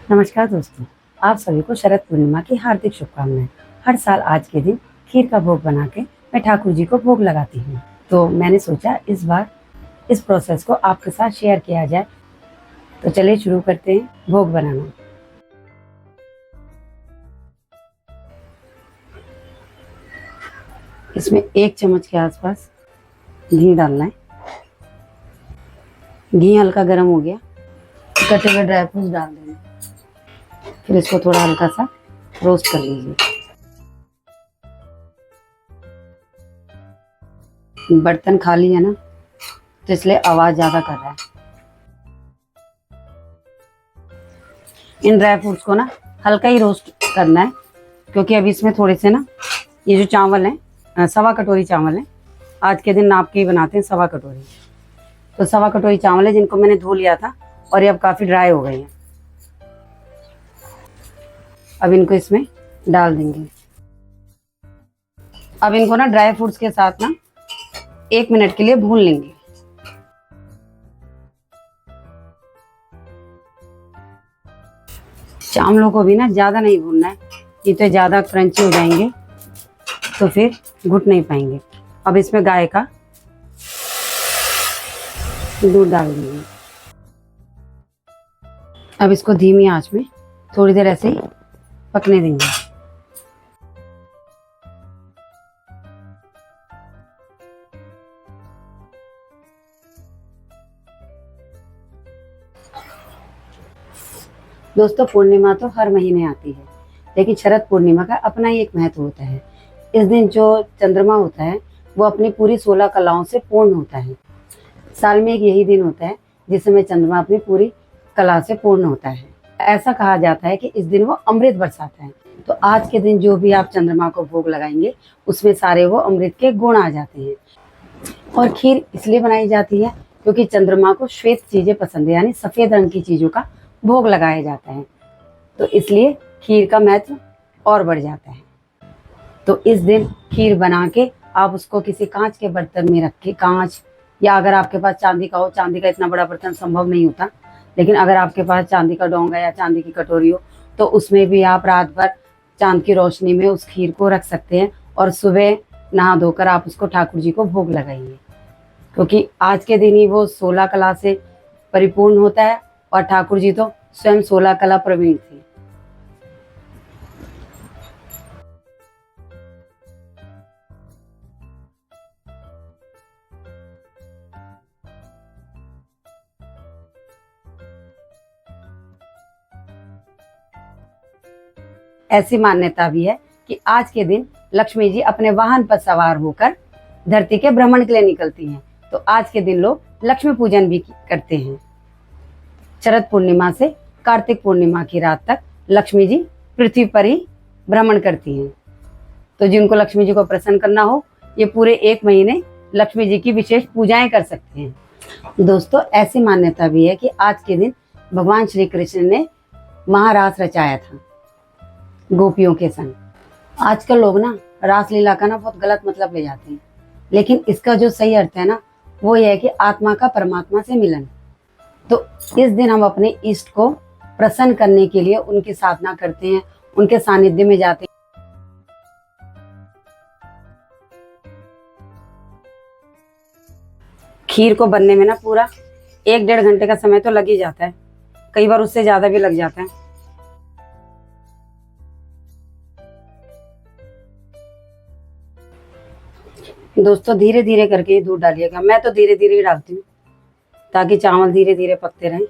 नमस्कार दोस्तों, आप सभी को शरद पूर्णिमा की हार्दिक शुभकामनाएं। हर साल आज के दिन खीर का भोग बना के मैं ठाकुर जी को भोग लगाती हूँ। तो मैंने सोचा इस बार इस प्रोसेस को आपके साथ शेयर किया जाए। तो चलिए शुरू करते हैं भोग बनाना। इसमें 1 चम्मच के आसपास घी डालना है। घी हल्का गर्म हो गया, कटे हुए ड्राई फ्रूट्स डाल देना। फिर इसको थोड़ा हल्का सा रोस्ट कर लीजिए। बर्तन खाली है ना, तो इसलिए आवाज ज्यादा कर रहा है। इन ड्राई फ्रूट्स को ना हल्का ही रोस्ट करना है, क्योंकि अभी इसमें थोड़े से ना ये जो चावल है 1.25 कटोरी चावल है। आज के दिन नाप के ही बनाते हैं 1.25 कटोरी। तो 1.25 कटोरी चावल है जिनको मैंने धो लिया था और ये अब काफ़ी ड्राई हो गए हैं। अब इनको इसमें डाल देंगे। अब इनको ना ड्राई फ्रूट्स के साथ ना 1 मिनट के लिए भून लेंगे। चावलों को भी ना ज़्यादा नहीं भूनना है, ये तो ज़्यादा क्रंची हो जाएंगे तो फिर घुट नहीं पाएंगे। अब इसमें गाय का दूध डाल देंगे। अब इसको धीमी आंच में थोड़ी देर ऐसे ही पकने देंगे। दोस्तों, पूर्णिमा तो हर महीने आती है, लेकिन शरद पूर्णिमा का अपना ही एक महत्व होता है। इस दिन जो चंद्रमा होता है वो अपनी पूरी 16 कलाओं से पूर्ण होता है। साल में एक यही दिन होता है जिस समय चंद्रमा अपनी पूरी कला से पूर्ण होता है। ऐसा कहा जाता है कि इस दिन वो अमृत बरसाता है। तो आज के दिन जो भी आप चंद्रमा को भोग लगाएंगे उसमें सारे वो अमृत के गुण आ जाते हैं। और खीर इसलिए बनाई जाती है क्योंकि चंद्रमा को श्वेत चीजें पसंद है, यानी सफेद रंग की चीजों का भोग लगाया जाता है। तो इसलिए खीर का महत्व और बढ़ जाता है। तो इस दिन खीर बना के आप उसको किसी कांच के बर्तन में रख के, कांच या अगर आपके पास चांदी का हो, चांदी का इतना बड़ा बर्तन संभव नहीं होता, लेकिन अगर आपके पास चांदी का डोंगा या चांदी की कटोरी हो तो उसमें भी आप रात भर चांद की रोशनी में उस खीर को रख सकते हैं और सुबह नहा धोकर आप उसको ठाकुर जी को भोग लगाइए। क्योंकि आज के दिन ही वो 16 कला से परिपूर्ण होता है और ठाकुर जी तो स्वयं 16 कला प्रवीण थे। ऐसी मान्यता भी है कि आज के दिन लक्ष्मी जी अपने वाहन पर सवार होकर धरती के भ्रमण के लिए निकलती हैं। तो आज के दिन लोग लक्ष्मी पूजन भी करते हैं। शरद पूर्णिमा से कार्तिक पूर्णिमा की रात तक लक्ष्मी जी पृथ्वी पर ही भ्रमण करती हैं। तो जिनको लक्ष्मी जी को प्रसन्न करना हो, ये पूरे 1 महीने लक्ष्मी जी की विशेष पूजाएं कर सकते हैं। दोस्तों, ऐसी मान्यता भी है कि आज के दिन भगवान श्री कृष्ण ने महारास रचाया था गोपियों के संग। आजकल लोग ना रासलीला का ना बहुत गलत मतलब ले जाते हैं, लेकिन इसका जो सही अर्थ है ना वो ये है कि आत्मा का परमात्मा से मिलन। तो इस दिन हम अपने इष्ट को प्रसन्न करने के लिए उनकी साधना करते हैं, उनके सानिध्य में जाते हैं। खीर को बनने में ना पूरा 1-1.5 घंटे का समय तो लग ही जाता है, कई बार उससे ज्यादा भी लग जाता है। दोस्तों, धीरे धीरे करके ही दूध डालिएगा। मैं तो धीरे धीरे ही डालती हूँ ताकि चावल धीरे धीरे पकते रहें।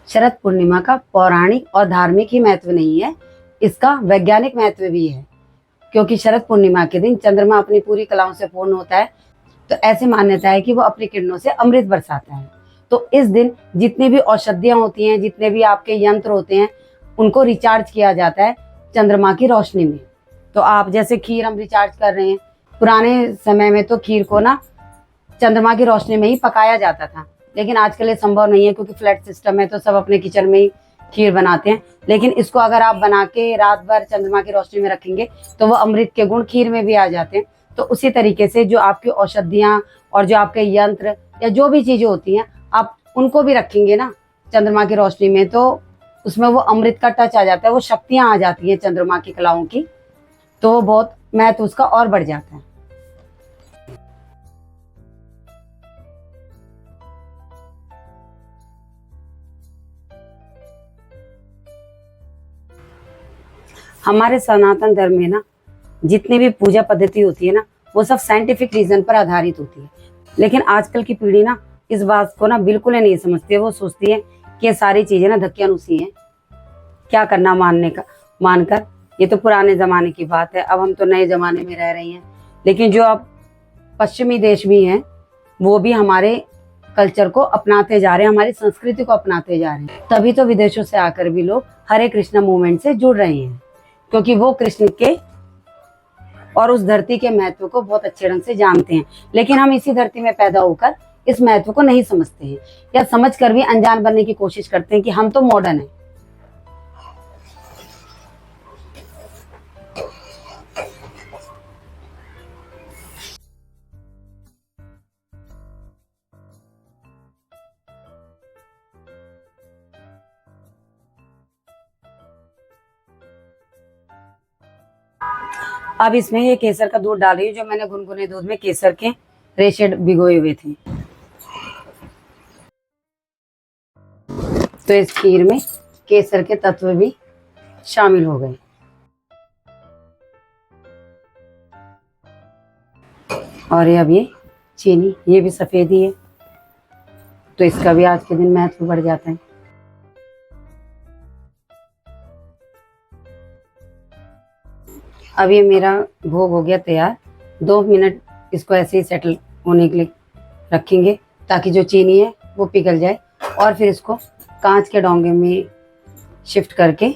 शरद पूर्णिमा का पौराणिक और धार्मिक ही महत्व नहीं है, इसका वैज्ञानिक महत्व भी है। क्योंकि शरद पूर्णिमा के दिन चंद्रमा अपनी पूरी कलाओं से पूर्ण होता है, तो ऐसी मान्यता है कि वो अपनी किरणों से अमृत बरसाता है। तो इस दिन जितनी भी औषधियां होती हैं, जितने भी आपके यंत्र होते हैं, उनको रिचार्ज किया जाता है चंद्रमा की रोशनी में। तो आप जैसे खीर हम रिचार्ज कर रहे हैं, पुराने समय में तो खीर को ना चंद्रमा की रोशनी में ही पकाया जाता था, लेकिन आजकल ये संभव नहीं है क्योंकि फ्लैट सिस्टम है, तो सब अपने किचन में ही खीर बनाते हैं। लेकिन इसको अगर आप बना के रात भर चंद्रमा की रोशनी में रखेंगे तो वो अमृत के गुण खीर में भी आ जाते हैं। तो उसी तरीके से जो आपकी औषधियाँ और जो आपके यंत्र या जो भी चीजें होती हैं, आप उनको भी रखेंगे ना चंद्रमा की रोशनी में, तो उसमें वो अमृत का टच आ जाता है, वो शक्तियां आ जाती हैं चंद्रमा की कलाओं की, तो वो बहुत महत्व उसका और बढ़ जाता है। हमारे सनातन धर्म में ना जितनी भी पूजा पद्धति होती है ना, वो सब साइंटिफिक रीजन पर आधारित होती है। लेकिन आजकल की पीढ़ी ना इस बात को ना बिल्कुल ही नहीं समझती है। वो सोचती है कि ये सारी चीजें ना धक्यानुसी हैं, क्या करना मानने का मानकर, ये तो पुराने जमाने की बात है, अब हम तो नए जमाने में रह रही हैं। लेकिन जो अब पश्चिमी देश भी हैं, वो भी हमारे कल्चर को अपनाते जा रहे हैं, हमारी संस्कृति को अपनाते जा रहे हैं। तभी तो विदेशों से आकर भी लोग हरे कृष्णा मूवमेंट से जुड़ रहे हैं, क्योंकि वो कृष्ण के और उस धरती के महत्व को बहुत अच्छे ढंग से जानते हैं। लेकिन हम इसी धरती में पैदा होकर इस महत्व को नहीं समझते हैं, या समझ कर भी अनजान बनने की कोशिश करते हैं कि हम तो मॉडर्न हैं। अब इसमें ये केसर का दूध डाल रही हूँ, जो मैंने गुनगुने दूध में केसर के रेशे भिगोए हुए थे। तो इस खीर में केसर के तत्व भी शामिल हो गए। और ये अब ये चीनी, ये भी सफेद ही है, तो इसका भी आज के दिन महत्व बढ़ जाता है। अब ये मेरा भोग हो गया तैयार। 2 मिनट इसको ऐसे ही सेटल होने के लिए रखेंगे, ताकि जो चीनी है वो पिघल जाए, और फिर इसको कांच के डोंगे में शिफ्ट करके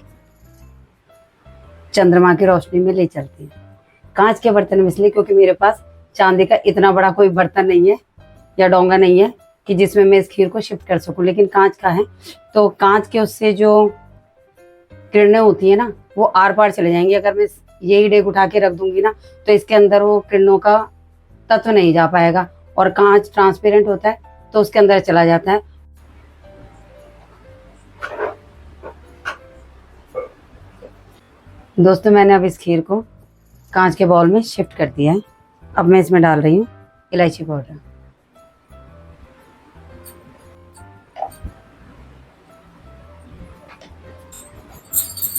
चंद्रमा की रोशनी में ले चलते हैं। कांच के बर्तन में इसलिए क्योंकि मेरे पास चांदी का इतना बड़ा कोई बर्तन नहीं है या डोंगा नहीं है कि जिसमें मैं इस खीर को शिफ्ट कर सकूं, लेकिन कांच का है, तो कांच के उससे जो किरणें होती है ना, वो आर पार चले जाएंगी। अगर मैं यही डेग उठा के रख दूंगी ना, तो इसके अंदर वो किरणों का तत्व नहीं जा पाएगा, और कांच ट्रांसपेरेंट होता है तो उसके अंदर चला जाता है। दोस्तों, मैंने अब इस खीर को कांच के बाउल में शिफ्ट कर दिया है। अब मैं इसमें डाल रही हूँ इलायची पाउडर,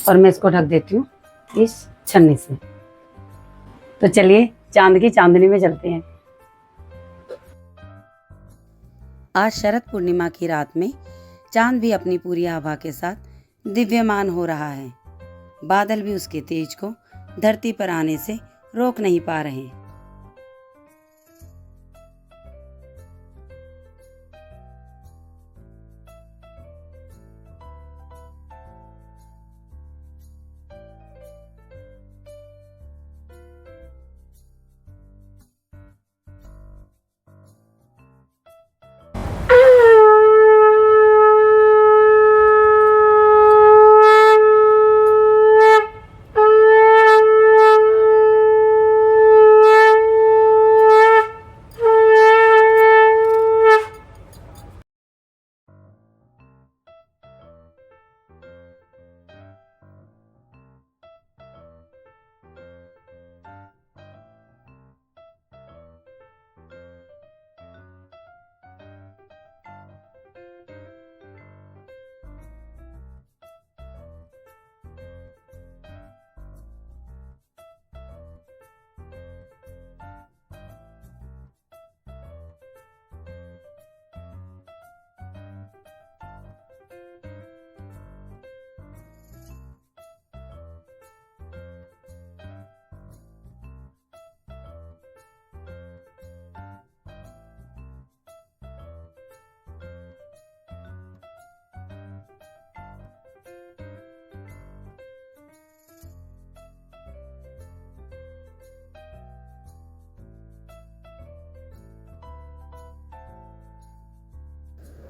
और मैं इसको ढक देती हूँ इस छन्नी से। तो चलिए चांद की चांदनी में चलते हैं। आज शरद पूर्णिमा की रात में चांद भी अपनी पूरी आभा के साथ दिव्यमान हो रहा है। बादल भी उसके तेज को धरती पर आने से रोक नहीं पा रहे।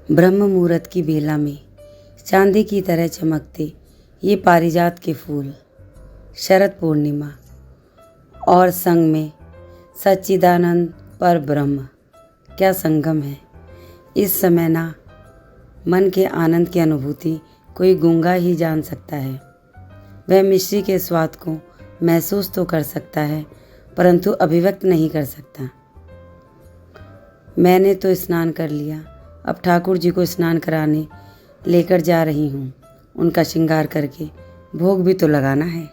ब्रह्म मुहूर्त की बेला में चांदी की तरह चमकते ये पारिजात के फूल, शरद पूर्णिमा और संग में सच्चिदानंद पर ब्रह्म, क्या संगम है। इस समय ना मन के आनंद की अनुभूति कोई गूंगा ही जान सकता है। वह मिश्री के स्वाद को महसूस तो कर सकता है, परंतु अभिव्यक्त नहीं कर सकता। मैंने तो स्नान कर लिया, अब ठाकुर जी को स्नान कराने लेकर जा रही हूँ। उनका श्रृंगार करके भोग भी तो लगाना है।